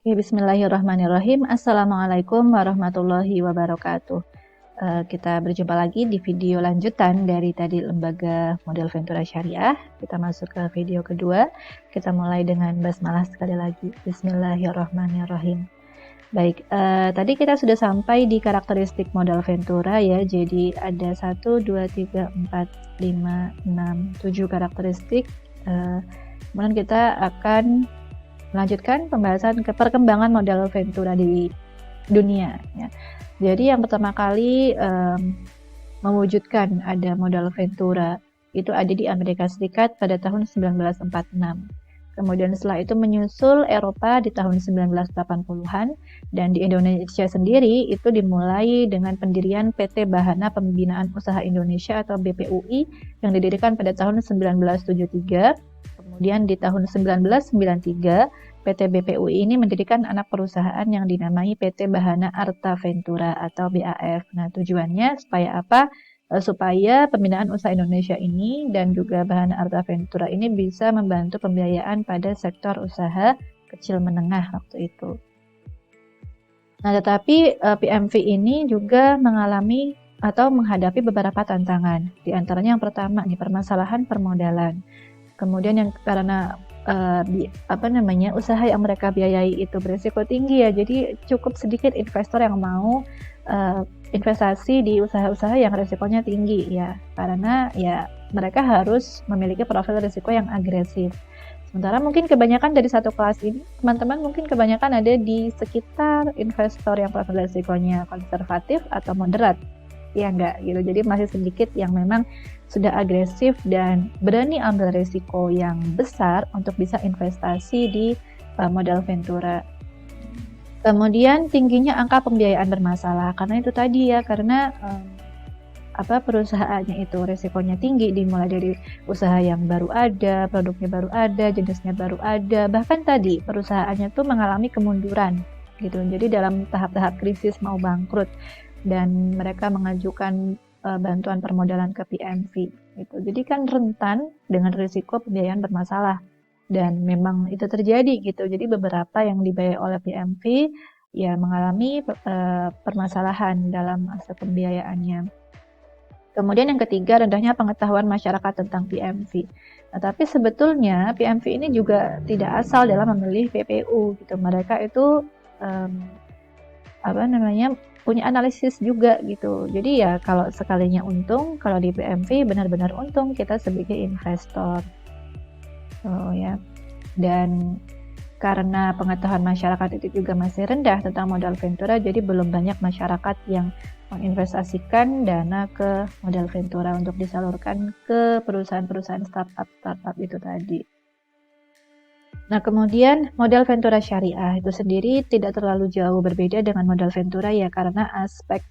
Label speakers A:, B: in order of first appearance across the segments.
A: Oke, bismillahirrahmanirrahim. Assalamualaikum warahmatullahi wabarakatuh. Kita berjumpa lagi di video lanjutan dari tadi Lembaga Modal Ventura Syariah. Kita masuk ke video kedua. Kita mulai dengan basmalah sekali lagi. Bismillahirrahmanirrahim. Baik, tadi kita sudah sampai di karakteristik modal Ventura ya. Jadi ada 1, 2, 3, 4, 5, 6, 7 karakteristik. Kemudian kita akan melanjutkan pembahasan ke perkembangan modal Ventura di dunia ya. Jadi yang pertama kali mewujudkan ada modal Ventura itu ada di Amerika Serikat pada tahun 1946. Kemudian setelah itu menyusul Eropa di tahun 1980-an dan di Indonesia sendiri itu dimulai dengan pendirian PT Bahana Pembinaan Usaha Indonesia atau BPUI yang didirikan pada tahun 1973. Kemudian di tahun 1993, PT BPUI ini mendirikan anak perusahaan yang dinamai PT Bahana Arta Ventura atau BAF. Nah, tujuannya supaya apa? Supaya pembinaan usaha Indonesia ini dan juga Bahana Arta Ventura ini bisa membantu pembiayaan pada sektor usaha kecil menengah waktu itu. Nah, tetapi PMV ini juga mengalami atau menghadapi beberapa tantangan. Di antaranya yang pertama nih, permasalahan permodalan. Kemudian yang karena usaha yang mereka biayai itu berisiko tinggi ya, jadi cukup sedikit investor yang mau investasi di usaha-usaha yang risikonya tinggi ya, karena ya mereka harus memiliki profil risiko yang agresif. Sementara mungkin kebanyakan dari satu kelas ini, teman-teman mungkin kebanyakan ada di sekitar investor yang profil risikonya konservatif atau moderat. Ya enggak gitu, jadi masih sedikit yang memang sudah agresif dan berani ambil risiko yang besar untuk bisa investasi di modal Ventura. Kemudian tingginya angka pembiayaan bermasalah, karena itu tadi ya, karena perusahaannya itu risikonya tinggi, dimulai dari usaha yang baru ada, produknya baru ada, jenisnya baru ada, bahkan tadi perusahaannya tuh mengalami kemunduran gitu, jadi dalam tahap-tahap krisis mau bangkrut. Dan mereka mengajukan bantuan permodalan ke PMV gitu. Jadi kan rentan dengan risiko pembiayaan bermasalah dan memang itu terjadi gitu. Jadi beberapa yang dibiayai oleh PMV ya mengalami permasalahan dalam aspek pembiayaannya. Kemudian yang ketiga, rendahnya pengetahuan masyarakat tentang PMV. Nah, tapi sebetulnya PMV ini juga tidak asal dalam memilih PPU gitu. Mereka itu punya analisis juga gitu. Jadi ya kalau sekalinya untung, kalau di PMV benar-benar untung kita sebagai investor. Ya. Dan karena pengetahuan masyarakat itu juga masih rendah tentang modal Ventura, jadi belum banyak masyarakat yang menginvestasikan dana ke modal Ventura untuk disalurkan ke perusahaan-perusahaan startup itu tadi. Nah, kemudian modal Ventura Syariah itu sendiri tidak terlalu jauh berbeda dengan modal Ventura ya, karena aspek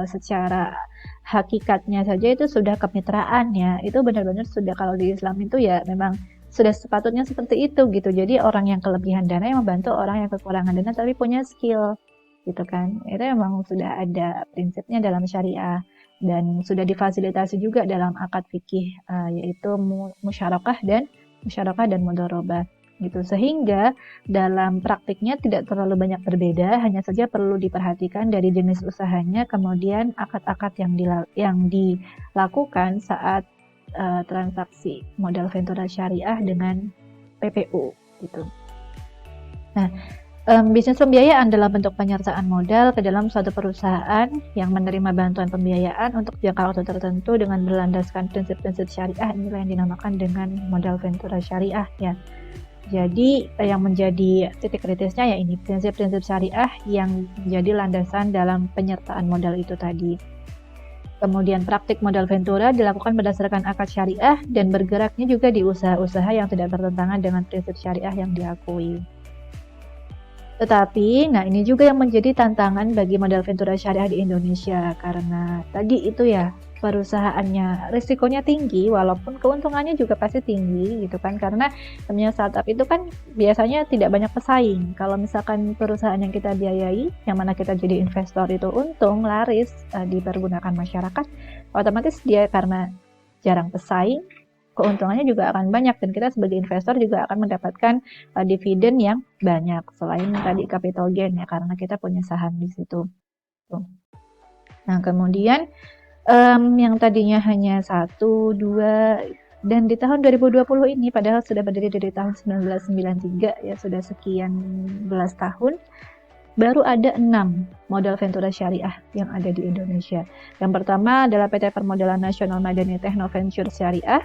A: secara hakikatnya saja itu sudah kemitraan ya. Itu benar-benar sudah, kalau di Islam itu ya memang sudah sepatutnya seperti itu gitu. Jadi orang yang kelebihan dana yang membantu orang yang kekurangan dana tapi punya skill gitu kan. Itu memang sudah ada prinsipnya dalam syariah dan sudah difasilitasi juga dalam akad fikih yaitu musyarakah dan mudharabah gitu, sehingga dalam praktiknya tidak terlalu banyak berbeda, hanya saja perlu diperhatikan dari jenis usahanya, kemudian akad-akad yang dilakukan saat transaksi modal Ventura Syariah dengan PPU gitu. Nah, bisnis pembiayaan dalam bentuk penyertaan modal ke dalam suatu perusahaan yang menerima bantuan pembiayaan untuk jangka waktu tertentu dengan berlandaskan prinsip-prinsip syariah, inilah yang dinamakan dengan modal Ventura Syariah ya. Jadi yang menjadi titik kritisnya ya ini, prinsip-prinsip syariah yang menjadi landasan dalam penyertaan modal itu tadi. Kemudian praktik modal Ventura dilakukan berdasarkan akad syariah dan bergeraknya juga di usaha-usaha yang tidak bertentangan dengan prinsip syariah yang diakui. Tetapi, nah ini juga yang menjadi tantangan bagi modal Ventura Syariah di Indonesia, karena tadi itu ya, perusahaannya risikonya tinggi walaupun keuntungannya juga pasti tinggi gitu kan, karena namanya startup itu kan biasanya tidak banyak pesaing. Kalau misalkan perusahaan yang kita biayai yang mana kita jadi investor itu untung, laris, dipergunakan masyarakat, otomatis dia karena jarang pesaing keuntungannya juga akan banyak dan kita sebagai investor juga akan mendapatkan dividen yang banyak selain tadi capital gain ya karena kita punya saham di situ. Nah, kemudian yang tadinya hanya 1, 2 dan di tahun 2020 ini padahal sudah berdiri dari tahun 1993 ya sudah sekian belas tahun baru ada 6 modal Ventura Syariah yang ada di Indonesia. Yang pertama adalah PT Permodalan Nasional Madani Techno Venture Syariah,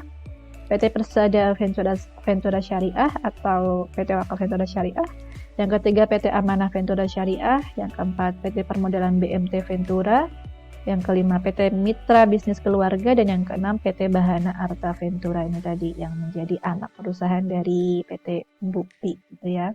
A: PT Persada Ventura Syariah atau PT Wakaf Ventura Syariah. Yang ketiga PT Amanah Ventura Syariah, yang keempat PT Permodalan BMT Ventura, yang kelima PT Mitra Bisnis Keluarga, dan yang keenam PT Bahana Arta Ventura ini tadi yang menjadi anak perusahaan dari PT Bukti gitu ya.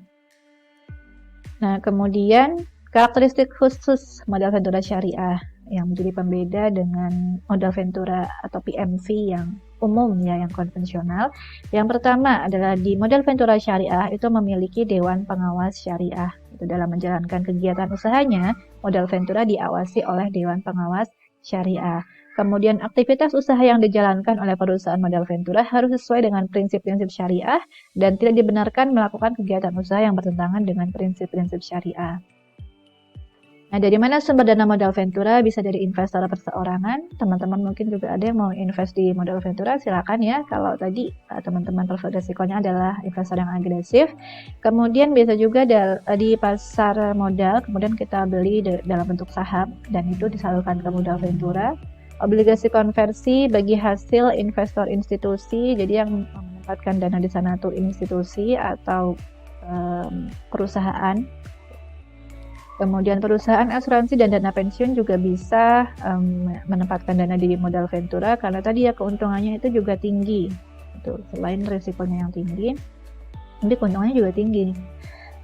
A: Nah, kemudian karakteristik khusus modal Ventura Syariah yang menjadi pembeda dengan modal Ventura atau PMV yang umum ya, yang konvensional. Yang pertama adalah di modal Ventura Syariah itu memiliki Dewan Pengawas Syariah. Itu dalam menjalankan kegiatan usahanya, modal Ventura diawasi oleh Dewan Pengawas Syariah. Kemudian aktivitas usaha yang dijalankan oleh perusahaan modal Ventura harus sesuai dengan prinsip-prinsip syariah dan tidak dibenarkan melakukan kegiatan usaha yang bertentangan dengan prinsip-prinsip syariah. Nah, dari mana sumber dana modal Ventura? Bisa dari investor perseorangan. Teman-teman mungkin juga ada yang mau invest di modal Ventura, silakan ya. Kalau tadi teman-teman profil resikonya adalah investor yang agresif. Kemudian bisa juga di pasar modal, kemudian kita beli dalam bentuk saham dan itu disalurkan ke modal Ventura. Obligasi konversi bagi hasil investor institusi, jadi yang menempatkan dana di sana tuh institusi atau perusahaan. Kemudian perusahaan asuransi dan dana pensiun juga bisa menempatkan dana di modal Ventura karena tadi ya keuntungannya itu juga tinggi. Itu selain risikonya yang tinggi, jadi keuntungannya juga tinggi.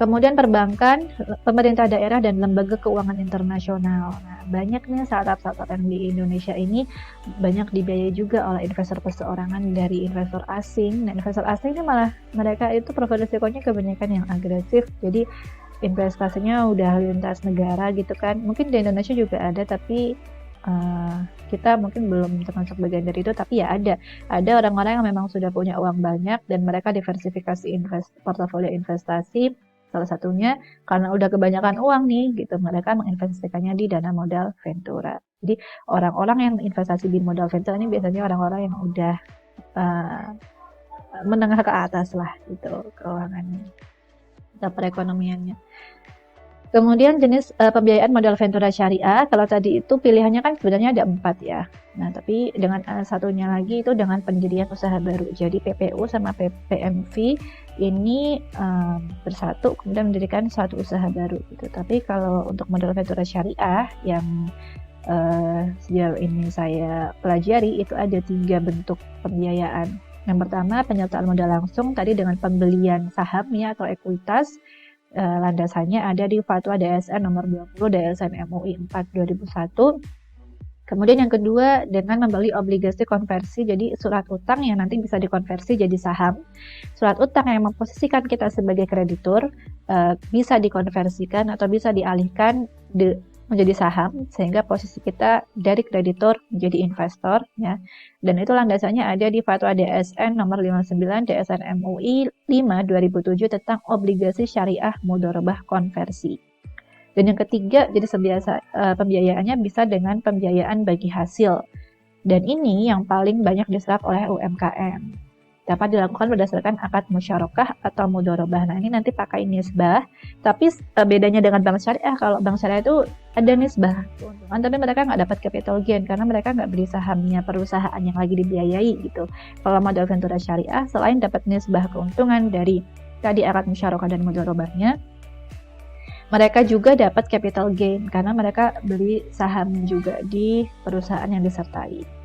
A: Kemudian perbankan, pemerintah daerah dan lembaga keuangan internasional. Nah, banyak nih startup-startup yang di Indonesia ini banyak dibiayai juga oleh investor perseorangan dari investor asing. Nah, investor asing ini malah mereka itu profil risikonya kebanyakan yang agresif. Jadi investasinya udah lintas negara gitu kan. Mungkin di Indonesia juga ada tapi kita mungkin belum termasuk bagian dari itu, tapi ya ada orang-orang yang memang sudah punya uang banyak dan mereka diversifikasi portofolio investasi. Salah satunya karena udah kebanyakan uang nih gitu, mereka menginvestasikannya di dana modal Ventura. Jadi orang-orang yang investasi di modal Ventura ini biasanya orang-orang yang udah menengah ke atas lah gitu keuangannya atau perekonomiannya. Kemudian jenis pembiayaan modal Ventura Syariah, kalau tadi itu pilihannya kan sebenarnya ada 4 ya. Nah, tapi dengan satunya lagi itu dengan pendirian usaha baru. Jadi PPU sama PMV ini bersatu kemudian mendirikan suatu usaha baru gitu. Tapi kalau untuk modal Ventura Syariah yang sejauh ini saya pelajari itu ada 3 bentuk pembiayaan. Yang pertama penyertaan modal langsung tadi dengan pembelian saham ya atau ekuitas. Landasannya ada di Fatwa DSN nomor 20 DSN MUI 4 2001. Kemudian yang kedua dengan membeli obligasi konversi, jadi surat utang yang nanti bisa dikonversi jadi saham. Surat utang yang memposisikan kita sebagai kreditur bisa dikonversikan atau bisa dialihkan menjadi saham sehingga posisi kita dari kreditur menjadi investor ya. Dan itu landasannya ada di Fatwa DSN nomor 59 DSN MUI 5 2007 tentang obligasi syariah mudharabah konversi. Dan yang ketiga jadi pembiayaannya bisa dengan pembiayaan bagi hasil. Dan ini yang paling banyak diserap oleh UMKM. Dapat dilakukan berdasarkan akad musyarakah atau mudharabah. Nah, ini nanti pakai nisbah. Tapi bedanya dengan bank syariah, kalau bank syariah itu ada nisbah keuntungan, tapi mereka nggak dapat capital gain karena mereka nggak beli sahamnya perusahaan yang lagi dibiayai gitu. Kalau modal Ventura Syariah, selain dapat nisbah keuntungan dari tadi akad musyarakah dan mudharabahnya, mereka juga dapat capital gain karena mereka beli saham juga di perusahaan yang disertai.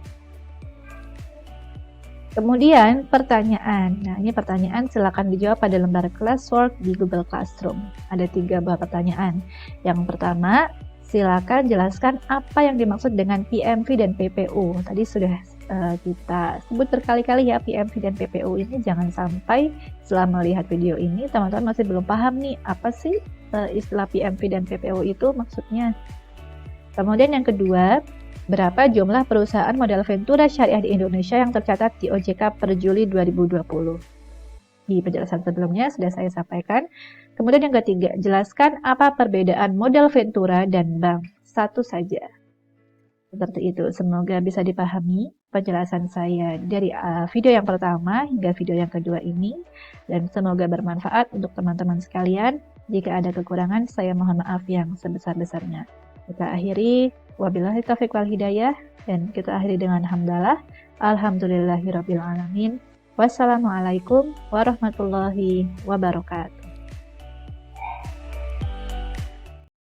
A: Kemudian pertanyaan. Nah, ini pertanyaan silakan dijawab pada lembar classwork di Google Classroom. Ada 3 buah pertanyaan. Yang pertama, silakan jelaskan apa yang dimaksud dengan PMV dan PPU. Tadi sudah kita sebut berkali-kali ya PMV dan PPU ini. Jangan sampai setelah melihat video ini teman-teman masih belum paham nih apa sih istilah PMV dan PPU itu maksudnya. Kemudian yang kedua, Berapa jumlah perusahaan modal Ventura Syariah di Indonesia yang tercatat di OJK per Juli 2020? Di penjelasan sebelumnya sudah saya sampaikan. Kemudian yang ketiga, jelaskan apa perbedaan modal Ventura dan bank. Satu saja. Seperti itu, semoga bisa dipahami penjelasan saya dari video yang pertama hingga video yang kedua ini. Dan semoga bermanfaat untuk teman-teman sekalian. Jika ada kekurangan, saya mohon maaf yang sebesar-besarnya. Kita akhiri, wabillahi taufiq wal hidayah, dan kita akhiri dengan hamdalah. Alhamdulillahirabbil alamin. Wassalamualaikum warahmatullahi wabarakatuh.